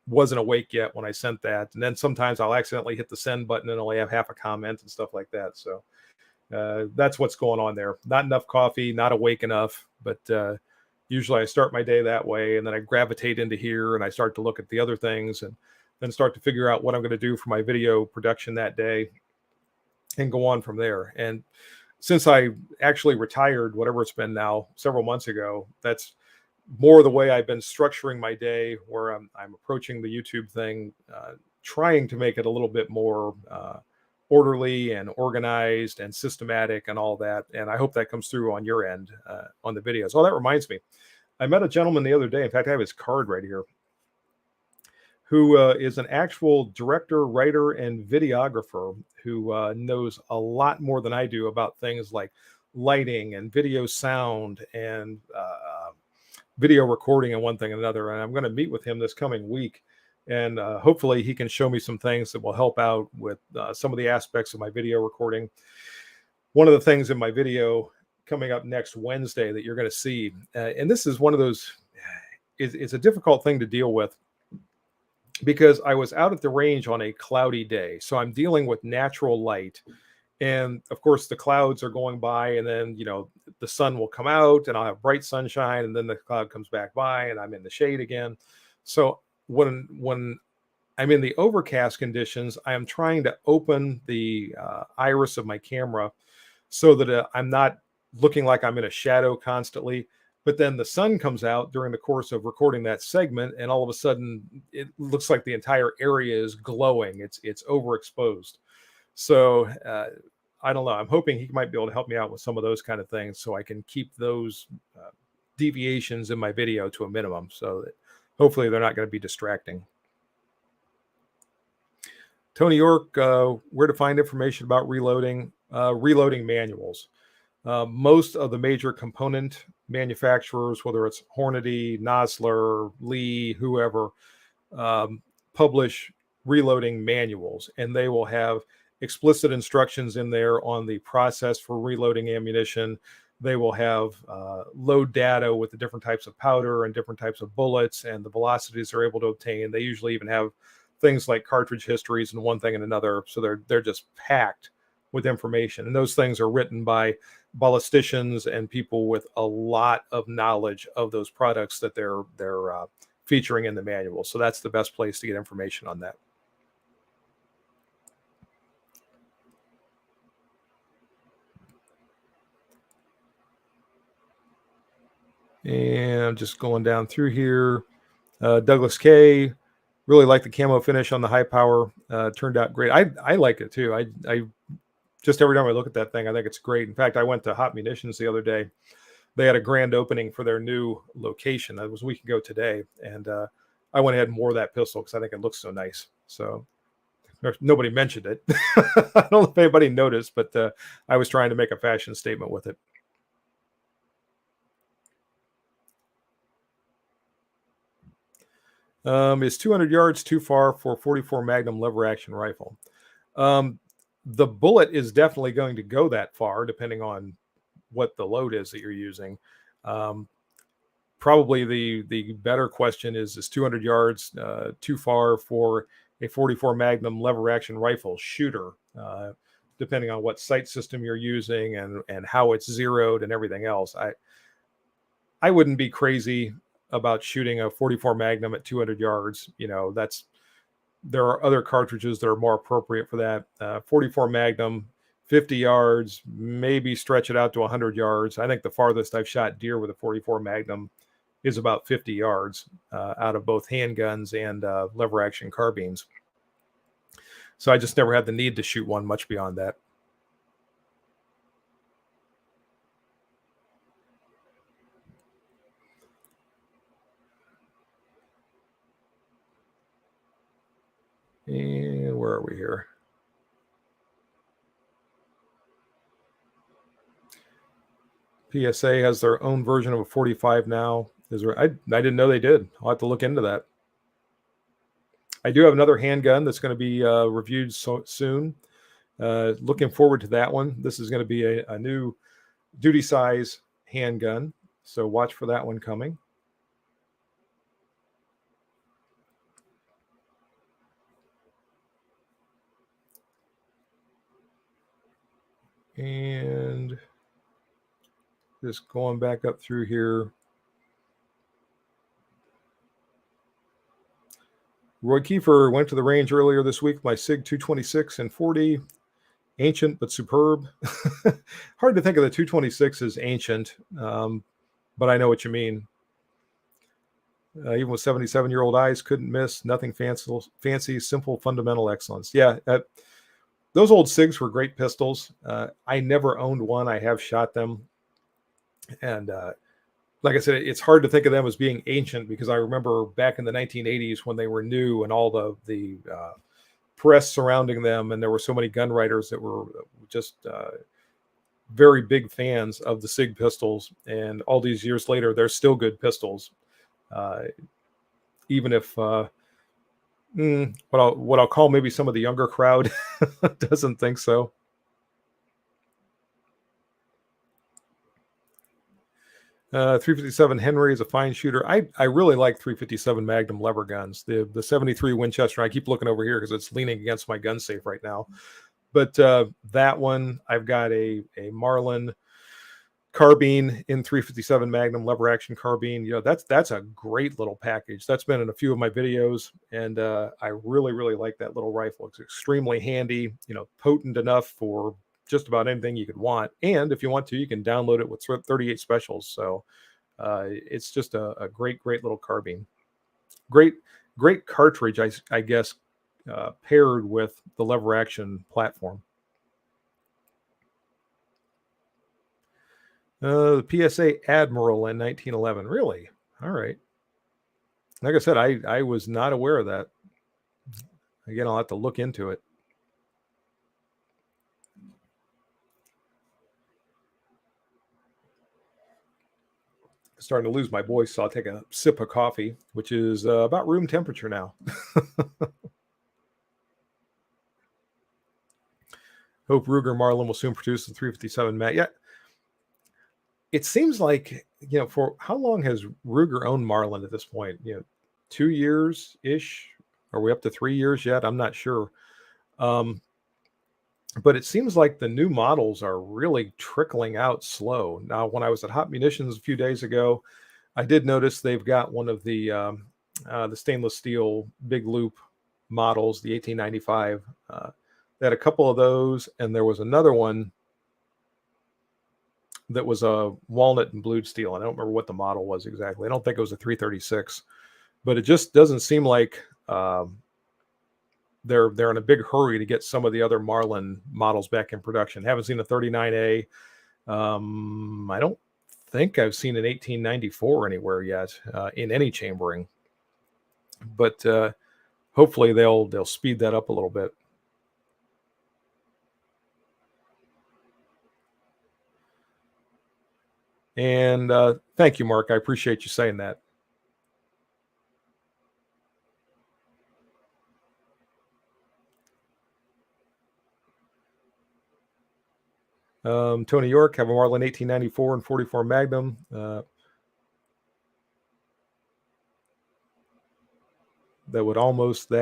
wasn't awake yet when I sent that. And then sometimes I'll accidentally hit the send button and only have half a comment and stuff like that. So. That's what's going on there. Not enough coffee, not awake enough, but usually I start my day that way, and then I gravitate into here and I start to look at the other things and then start to figure out what I'm going to do for my video production that day and go on from there. And since I actually retired, whatever it's been now, several months ago, that's more the way I've been structuring my day, where I'm approaching the YouTube thing, trying to make it a little bit more orderly and organized and systematic and all that. And I hope that comes through on your end on the videos. Oh, that reminds me. I met a gentleman the other day. In fact, I have his card right here, who is an actual director, writer, and videographer who knows a lot more than I do about things like lighting and video sound and video recording and one thing and another. And I'm going to meet with him this coming week. And hopefully he can show me some things that will help out with some of the aspects of my video recording. One of the things in my video coming up next Wednesday that you're going to see, and this is one of those, it's a difficult thing to deal with because I was out at the range on a cloudy day. So I'm dealing with natural light. And of course, the clouds are going by, and then, the sun will come out and I'll have bright sunshine, and then the cloud comes back by and I'm in the shade again. So when I'm in the overcast conditions, I am trying to open the iris of my camera so that I'm not looking like I'm in a shadow constantly. But then the sun comes out during the course of recording that segment, and all of a sudden it looks like the entire area is glowing. It's overexposed. So I don't know. I'm hoping he might be able to help me out with some of those kind of things, so I can keep those deviations in my video to a minimum, so that hopefully they're not going to be distracting. Tony York, where to find information about reloading manuals. Most of the major component manufacturers, whether it's Hornady, Nosler, Lee, whoever, publish reloading manuals, and they will have explicit instructions in there on the process for reloading ammunition. They will have load data with the different types of powder and different types of bullets and the velocities they're able to obtain. They usually even have things like cartridge histories and one thing and another. So they're just packed with information. And those things are written by ballisticians and people with a lot of knowledge of those products that they're featuring in the manual. So that's the best place to get information on that. And I'm just going down through here. Douglas K, really like the camo finish on the high power. Turned out great. I like it too. I just every time I look at that thing, I think it's great. In fact, I went to Hot Munitions the other day. They had a grand opening for their new location. That was a week ago today. And I went ahead and wore that pistol because I think it looks so nice. So nobody mentioned it. I don't know if anybody noticed, but I was trying to make a fashion statement with it. Is 200 yards too far for 44 Magnum lever action rifle? The bullet is definitely going to go that far, depending on what the load is that you're using. Probably the better question is 200 yards too far for a 44 Magnum lever action rifle shooter, depending on what sight system you're using and how it's zeroed and everything else. I wouldn't be crazy about shooting a 44 Magnum at 200 yards. That's there are other cartridges that are more appropriate for that. 44 Magnum, 50 yards, maybe stretch it out to 100 yards. I think the farthest I've shot deer with a 44 Magnum is about 50 yards out of both handguns and lever action carbines. So I just never had the need to shoot one much beyond that. And where are we here? PSA has their own version of a 45 now. I didn't know they did. I'll have to look into that. I do have another handgun that's going to be reviewed soon. Looking forward to that one. This is going to be a new duty size handgun, so watch for that one coming. And just going back up through here. Roy Kiefer went to the range earlier this week. My SIG 226 and 40, ancient but superb. Hard to think of the 226 as ancient, but I know what you mean. Even with 77-year-old eyes, couldn't miss. Nothing fancy, simple, fundamental excellence. Yeah, those old SIGs were great pistols. I never owned one. I have shot them, and like I said, it's hard to think of them as being ancient because I remember back in the 1980s when they were new and all the press surrounding them, and there were so many gun writers that were just very big fans of the SIG pistols. And all these years later, they're still good pistols, even if what I'll call maybe some of the younger crowd doesn't think so. .357 Henry is a fine shooter. I really like .357 Magnum lever guns. The 73 Winchester. I keep looking over here because it's leaning against my gun safe right now. But that one, I've got a Marlin carbine in .357 Magnum lever action carbine. You know, that's a great little package. That's been in a few of my videos, and I really like that little rifle. It's extremely handy. You know, potent enough for just about anything you could want, and if you want to, you can download it with 38 specials. So it's just a great little carbine. Great cartridge, I guess, paired with the lever action platform. The PSA Admiral in 1911. Really? All right. Like I said, I was not aware of that. Again, I'll have to look into it. Starting to lose my voice, so I'll take a sip of coffee, which is about room temperature now. Hope Ruger Marlin will soon produce the .357 Mag. Yeah, it seems like, you know, for how long has Ruger owned Marlin at this point? You know, 2 years ish. Are we up to 3 years yet? I'm not sure. But it seems like the new models are really trickling out slow. Now, when I was at Hot Munitions a few days ago, I did notice they've got one of the stainless steel big loop models, the 1895. They had a couple of those, and there was another one that was a walnut and blued steel. I don't remember what the model was exactly. I don't think it was a 336, but it just doesn't seem like they're in a big hurry to get some of the other Marlin models back in production. Haven't seen a 39A. I don't think I've seen an 1894 anywhere yet in any chambering, but hopefully they'll speed that up a little bit. And thank you, Mark. I appreciate you saying that. Tony York, have a Marlin 1894 and 44 Magnum. That would almost be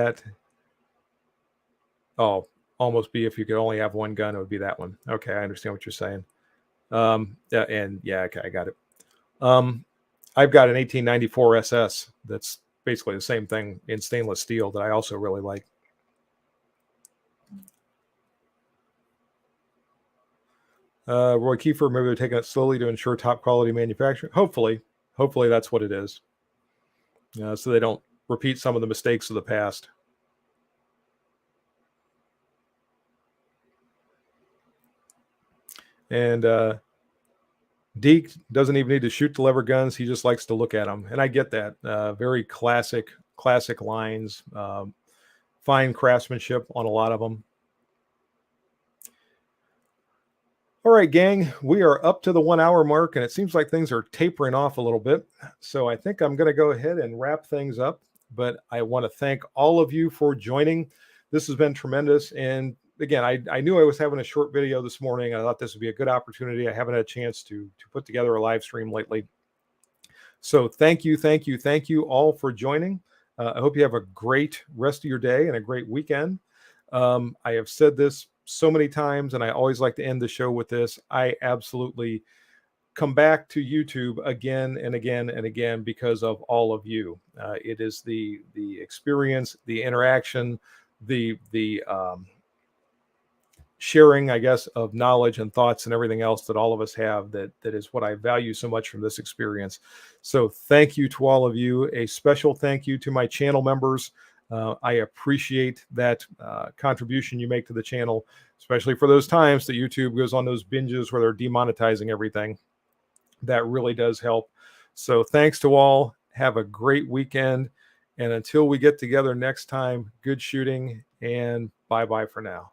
if you could only have one gun, it would be that one. Okay, I understand what you're saying. Okay, I got it. I've got an 1894 SS that's basically the same thing in stainless steel that I also really like. Roy Kiefer, maybe they're taking it slowly to ensure top quality manufacturing. Hopefully that's what it is. So they don't repeat some of the mistakes of the past. And Deke doesn't even need to shoot the lever guns. He just likes to look at them. And I get that. Very classic lines. Fine craftsmanship on a lot of them. All right, gang, we are up to the 1 hour mark, and it seems like things are tapering off a little bit. So I think I'm going to go ahead and wrap things up. But I want to thank all of you for joining. This has been tremendous. And again, I knew I was having a short video this morning. I thought this would be a good opportunity. I haven't had a chance to put together a live stream lately. So thank you all for joining. I hope you have a great rest of your day and a great weekend. I have said this so many times, and I always like to end the show with this. I absolutely come back to YouTube again and again and again because of all of you. It is the experience, the interaction, the sharing, I guess, of knowledge and thoughts and everything else that all of us have that is what I value so much from this experience. So thank you to all of you. A special thank you to my channel members. I appreciate that contribution you make to the channel, especially for those times that YouTube goes on those binges where they're demonetizing everything. That really does help. So thanks to all. Have a great weekend. And until we get together next time, good shooting and bye-bye for now.